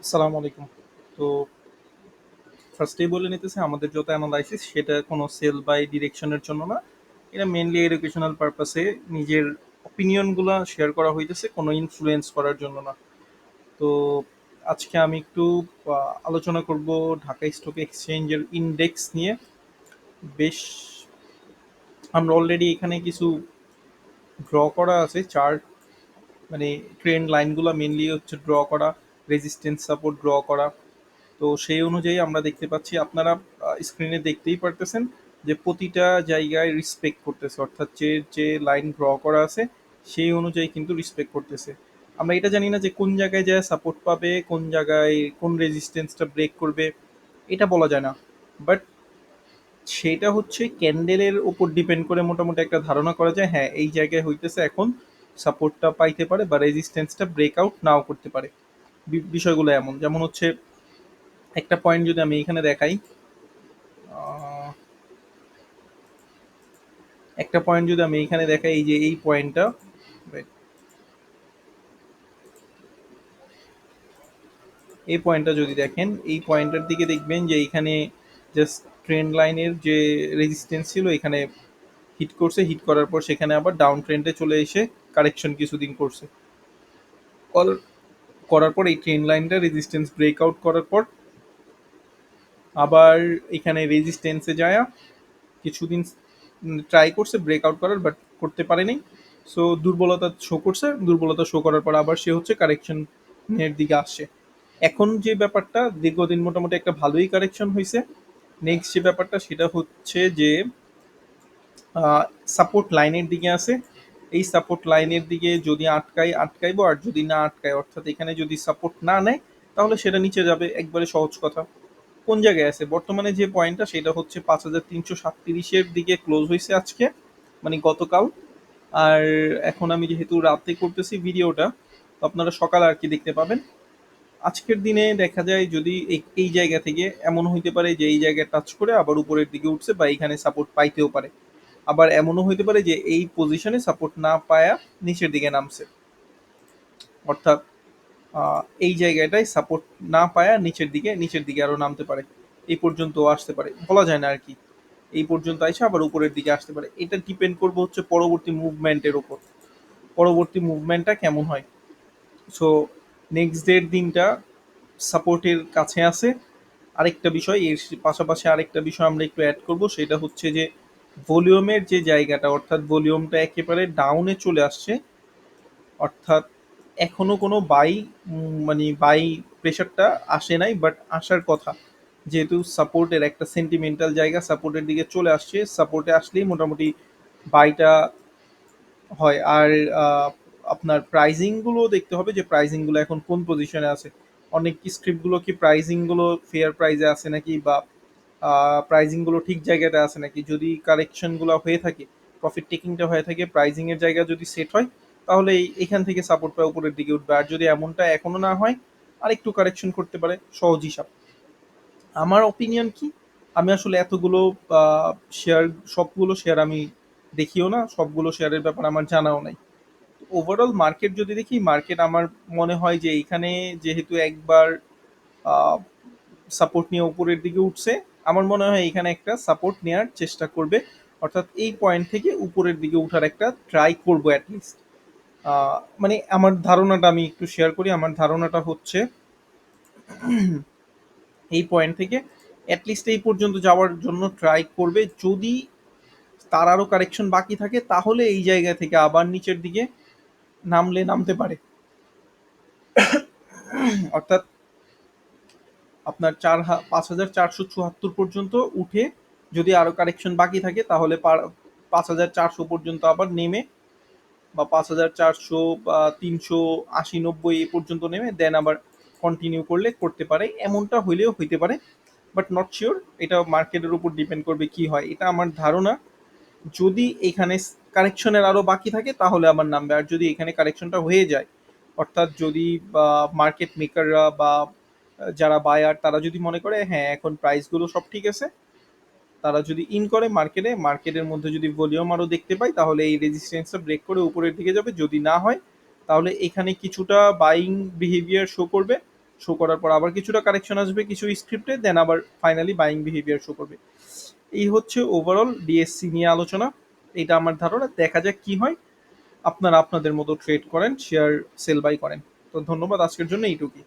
আসসালামু আলাইকুম। তো ফার্স্টেই বলে নিতেছি আমাদের যত অ্যানালাইসিস সেটা কোনো সেল বাই ডিরেকশনের জন্য না। এটা মেইনলি এডুকেশনাল পারপাসে নিজের অপিনিয়নগুলা শেয়ার করা হইতেছে, কোনো ইনফ্লুয়েন্স করার জন্য না। তো আজকে আমি একটু আলোচনা করব ঢাকা স্টক এক্সচেঞ্জের ইন্ডেক্স নিয়ে। বেশ, আমরা অলরেডি এখানে কিছু ড্র করা আছে চার্ট, মানে ট্রেন্ড লাইনগুলো মেইনলি হচ্ছে ড্র করা, রেজিস্ট্যান্স সাপোর্ট ড্র করা। তো সেই অনুযায়ী আমরা দেখতে পাচ্ছি, আপনারা স্ক্রিনে দেখতেই পারতেছেন যে প্রতিটা জায়গায় রিসপেক্ট করতেছে, অর্থাৎ যে যে লাইন ড্র করা আছে সেই অনুযায়ী কিন্তু রিসপেক্ট করতেছে। আমরা এটা জানি না যে কোন জায়গায় যায় সাপোর্ট পাবে, কোন জায়গায় কোন রেজিস্ট্যান্সটা ব্রেক করবে, এটা বলা যায় না। বাট সেটা হচ্ছে ক্যান্ডেলের উপর ডিপেন্ড করে মোটামুটি একটা ধারণা করা যায়, হ্যাঁ এই জায়গায় হইতেছে এখন সাপোর্টটা পাইতে পারে বা রেজিস্ট্যান্সটা ব্রেক আউট নাও করতে পারে। বিষয়গুলো এমন, যেমন হচ্ছে একটা পয়েন্ট যদি আমি এখানে দেখাই, আহ, একটা পয়েন্ট যদি আমি এইখানে দেখাই, এই যে এই পয়েন্টটা, এই পয়েন্টটা যদি দেখেন, এই পয়েন্টটার দিকে দেখবেন যে এইখানে জাস্ট ট্রেন্ড লাইনের যে রেজিস্ট্যান্স ছিল এখানে হিট করছে, হিট করার পর সেখানে আবার ডাউন ট্রেন্ডে চলে এসে কারেকশন কিছুদিন করছে। করার করার পর এই ট্রেন্ড লাইনটা রেজিস্ট্যান্স ব্রেকআউট করার পর আবার এখানে রেজিস্ট্যান্সে যায় কিছুদিন ট্রাই করছে ব্রেকআউট করার, বাট করতে পারেনি। সো দুর্বলতা শো করছে, দুর্বলতা শো করার পর আবার সে হচ্ছে কারেকশনের দিকে আসছে। এখন যে ব্যাপারটা, দীর্ঘদিন মোটামুটি একটা ভালোই কারেকশন হয়েছে। নেক্সট যে ব্যাপারটা সেটা হচ্ছে যে সাপোর্ট লাইনের দিকে আছে। এই সাপোর্ট লাইনের দিকে যদি আটকাইবো, আর যদি না আটকায় অর্থাৎ এখানে যদি সাপোর্ট না নেয় তাহলে সেটা নিচে যাবে, একবারে সহজ কথা। কোন জায়গায় আছে বর্তমানে যে পয়েন্টটা, সেটা হচ্ছে 5337-এর দিকে ক্লোজ হয়েছে আজকে, মানে গতকাল। আর এখন আমি যেহেতু রাতে করতেছি ভিডিওটা, তো আপনারা সকাল আর কি দেখতে পাবেন। আজকের দিনে দেখা যায় যদি এই জায়গা থেকে এমন হইতে পারে যে এই জায়গায় টাচ করে আবার উপরের দিকে উঠছে বা এখানে সাপোর্ট পাইতেও পারে। আবার এমনও হইতে পারে যে এই পজিশনে সাপোর্ট না পায়া নিচের দিকে নামছে, অর্থাৎ এই জায়গাটায় সাপোর্ট না পায়া নিচের দিকে আরো নামতে পারে, এই পর্যন্ত আসতে পারে, বলা যায় না আর কি। এই পর্যন্ত এসে আবার উপরের দিকে আসতে পারে, এটা ডিপেন্ড করবে হচ্ছে পরবর্তী মুভমেন্টের উপর, পরবর্তী মুভমেন্টটা কেমন হয়। সো নেক্সট ডের দিনটা সাপোর্টের কাছে আছে। আরেকটা বিষয়, এর পাশাপাশি আরেকটা বিষয় আমরা একটু অ্যাড করব, সেটা হচ্ছে যে ভলিউমের যে জায়গাটা, অর্থাৎ ভলিউমটা একেবারে ডাউনে চলে আসছে, অর্থাৎ এখনো কোনো মানে বাই প্রেশারটা আসে নাই, বাট আসার কথা। যেহেতু সাপোর্টের একটা সেন্টিমেন্টাল জায়গা সাপোর্টের দিকে চলে আসছে, সাপোর্টে আসলেই মোটামুটি বাইটা হয়। আর আহ, আপনার প্রাইজিংগুলো দেখতে হবে যে প্রাইজিংগুলো এখন কোন পজিশনে আছে। অনেক স্ক্রিপ্টগুলো কি প্রাইজিংগুলো ফেয়ার প্রাইজে আছে নাকি, বা প্রাইজিংগুলো ঠিক জায়গাতে আছে নাকি। যদি কারেকশনগুলো হয়ে থাকে, প্রফিট টেকিংটা হয়ে থাকে, প্রাইজিংয়ের জায়গা যদি সেট হয়, তাহলে এখান থেকে সাপোর্টটা উপরের দিকে উঠবে। আর যদি এমনটা এখনো না হয়, আরেকটু কারেকশন করতে পারে, সহজ হিসাব। আমার অপিনিয়ন কি, আমি আসলে এতগুলো শেয়ার, সবগুলো শেয়ার আমি দেখিও না, সবগুলো শেয়ারের ব্যাপারে আমার জানাও নাই। ওভারঅল মার্কেট যদি দেখি, মার্কেট আমার মনে হয় যে এইখানে যেহেতু একবার সাপোর্ট নিয়ে উপরের দিকে উঠছে, আমার মনে হয় এখানে একটা সাপোর্ট নেওয়ার চেষ্টা করবে, অর্থাৎ এই পয়েন্ট থেকে উপরের দিকে উঠার একটা ট্রাই করবো অ্যাটলিস্ট। মানে আমার ধারণাটা আমি একটু শেয়ার করি, আমার ধারণাটা হচ্ছে এই পয়েন্ট থেকে অ্যাটলিস্ট এই পর্যন্ত যাওয়ার জন্য ট্রাই করবে। যদি তার আরও কারেকশন বাকি থাকে তাহলে এই জায়গা থেকে আবার নিচের দিকে নামতে পারে, অর্থাৎ আপনার 5474 পর্যন্ত উঠে যদি আরো কারেকশন বাকি থাকে তাহলে 5400 পর্যন্ত আবার নেমে, বা 5400 বা 380-90 এই পর্যন্ত নেমে দেন আবার কন্টিনিউ করলে করতে পারে, এমনটা হইলেও হইতে পারে। বাট নট শিওর, এটা মার্কেটের উপর ডিপেন্ড করবে কি হয়, এটা আমার ধারণা। যদি এখানে কারেকশনের আরো বাকি থাকে তাহলে আবার নামবে, আর যদি এখানে কারেকশনটা হয়ে যায়, অর্থাৎ যদি মার্কেট মেকাররা বা যারা বায়ার তারা যদি মনে করে হ্যাঁ এখন প্রাইসগুলো সব ঠিক আছে, তারা যদি ইন করে মার্কেটে, মার্কেটের মধ্যে যদি ভলিউম আরও দেখতে পাই তাহলে এই রেজিস্ট্যান্সটা ব্রেক করে উপরের দিকে যাবে। যদি না হয় তাহলে এখানে কিছুটা বাইং বিহেভিয়ার শো করবে, শো করার পর আবার কিছুটা কারেকশন আসবে কিছু স্ক্রিপ্টে, দেন আবার ফাইনালি বাইং বিহেভিয়ার শো করবে। এই হচ্ছে ওভারঅল ডিএসসি নিয়ে আলোচনা। এটা আমার ধারণা, দেখা যাক কি হয়। আপনারা আপনাদের মতো ট্রেড করেন, শেয়ার সেল বাই করেন। তো ধন্যবাদ, আজকের জন্য এইটুকুই।